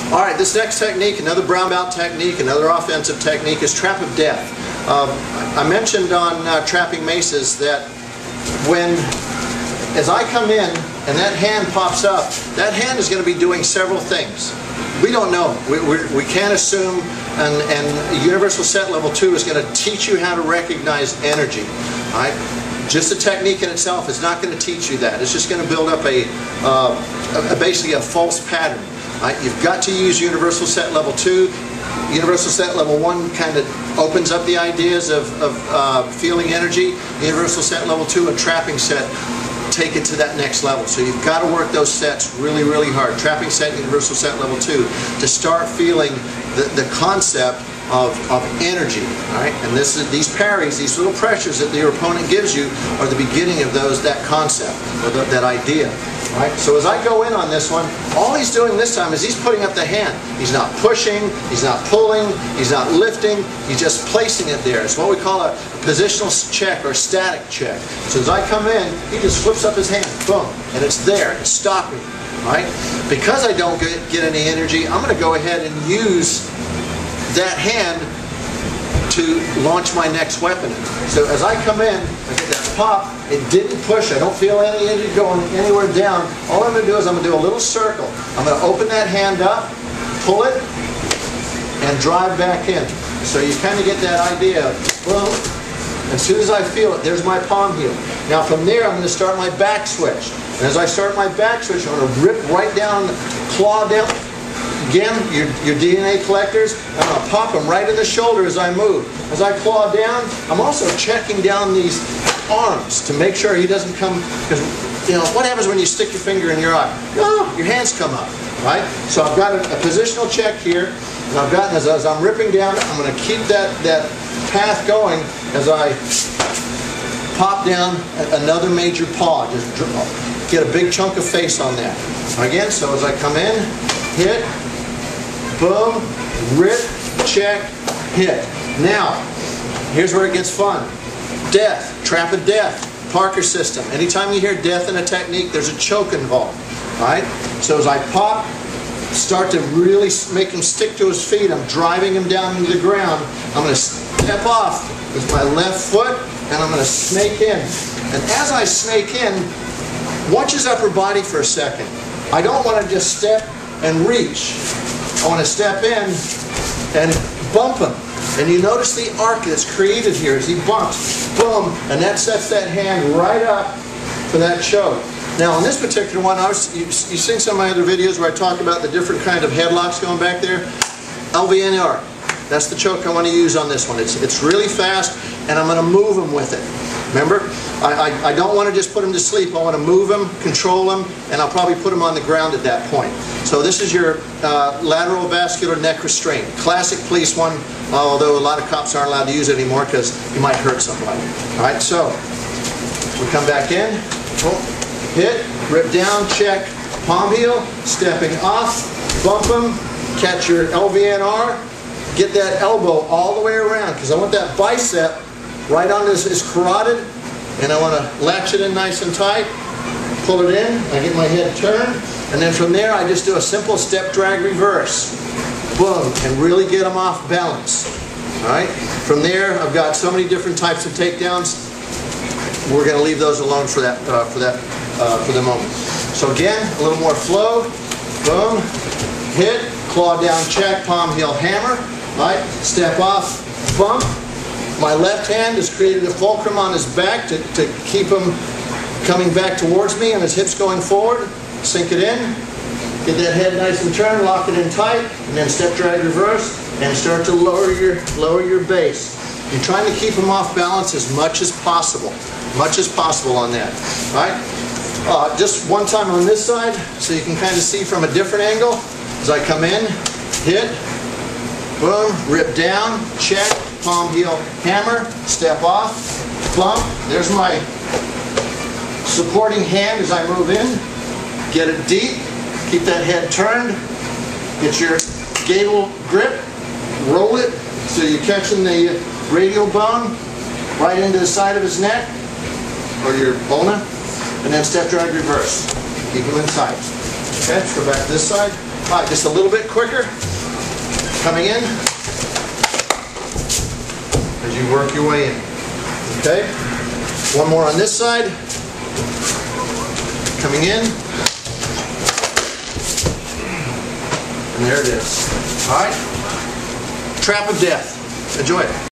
All right, this next technique, another brown belt technique, another offensive technique, is trap of death. I mentioned on trapping maces that as I come in and that hand pops up, that hand is going to be doing several things. We don't know. We can't assume, and Universal Set Level 2 is going to teach you how to recognize energy. All right? Just the technique in itself is not going to teach you that. It's just going to build up basically a false pattern. Right? You've got to use Universal Set Level 2. Universal Set Level 1 kind of opens up the ideas of feeling energy. Universal Set Level 2 and Trapping Set take it to that next level. So you've got to work those sets really, really hard. Trapping Set, Universal Set Level 2, to start feeling the concept of energy. All right? And these parries, these little pressures that your opponent gives you, are the beginning of that concept, or that idea. Right? So as I go in on this one, all he's doing this time is he's putting up the hand. He's not pushing, he's not pulling, he's not lifting, he's just placing it there. It's what we call a positional check or static check. So as I come in, he just flips up his hand, boom, and it's there, it's stopping. Right? Because I don't get any energy, I'm going to go ahead and use that hand to launch my next weapon. So as I come in, I get that pop, it didn't push, I don't feel any energy going anywhere down. All I'm going to do is I'm going to do a little circle. I'm going to open that hand up, pull it, and drive back in. So you kind of get that idea. Well, as soon as I feel it, there's my palm heel. Now from there, I'm going to start my back switch. And as I start my back switch, I'm going to rip right down, claw down. Again, your DNA collectors, I'm going to pop them right in the shoulder as I move. As I claw down, I'm also checking down these arms to make sure he doesn't come, because you know, what happens when you stick your finger in your eye? Oh, your hands come up, right? So I've got a positional check here, and I've gotten, as I'm ripping down, I'm going to keep that path going as I pop down another major paw. Just get a big chunk of face on that. Again, so as I come in, hit, boom, rip, check, hit. Now, here's where it gets fun. Death, trap of death, Parker system. Anytime you hear death in a technique, there's a choke involved. Right? So as I pop, start to really make him stick to his feet, I'm driving him down to the ground. I'm going to step off with my left foot, and I'm going to snake in. And as I snake in, watch his upper body for a second. I don't want to just step and reach. I want to step in and bump him. And you notice the arc that's created here as he bumps, boom, and that sets that hand right up for that choke. Now on this particular one, you've seen some of my other videos where I talk about the different kind of headlocks going back there. LVNR, that's the choke I want to use on this one. It's really fast, and I'm going to move him with it. Remember, I don't want to just put him to sleep. I want to move him, control him, and I'll probably put him on the ground at that point. So this is your lateral vascular neck restraint. Classic police one, although a lot of cops aren't allowed to use it anymore because you might hurt somebody. All right, so we come back in, hit, rip down, check, palm heel, stepping off, bump him, catch your LVNR, get that elbow all the way around because I want that bicep right on his carotid, and I want to latch it in nice and tight, pull it in, I get my head turned, and then from there I just do a simple step drag reverse. Boom, and really get them off balance. Alright? From there I've got so many different types of takedowns. We're going to leave those alone for the moment. So again, a little more flow. Boom, hit, claw down check, palm heel hammer. Right? Step off, bump. My left hand has created a fulcrum on his back to keep him coming back towards me and his hips going forward. Sink it in, get that head nice and turned, lock it in tight, and then step drag reverse and start to lower your base. You're trying to keep him off balance as much as possible on that. Right? Just one time on this side so you can kind of see from a different angle. As I come in, hit, boom, rip down, check, palm heel hammer, step off, bump. There's my supporting hand as I move in. Get it deep, keep that head turned, get your gable grip, roll it so you're catching the radial bone right into the side of his neck, or your ulna, and then step drag reverse. Keep him in tight. Okay, let's go back to this side. All right, just a little bit quicker. Coming in as you work your way in. Okay? One more on this side. Coming in. And there it is. All right? Trap of death. Enjoy it.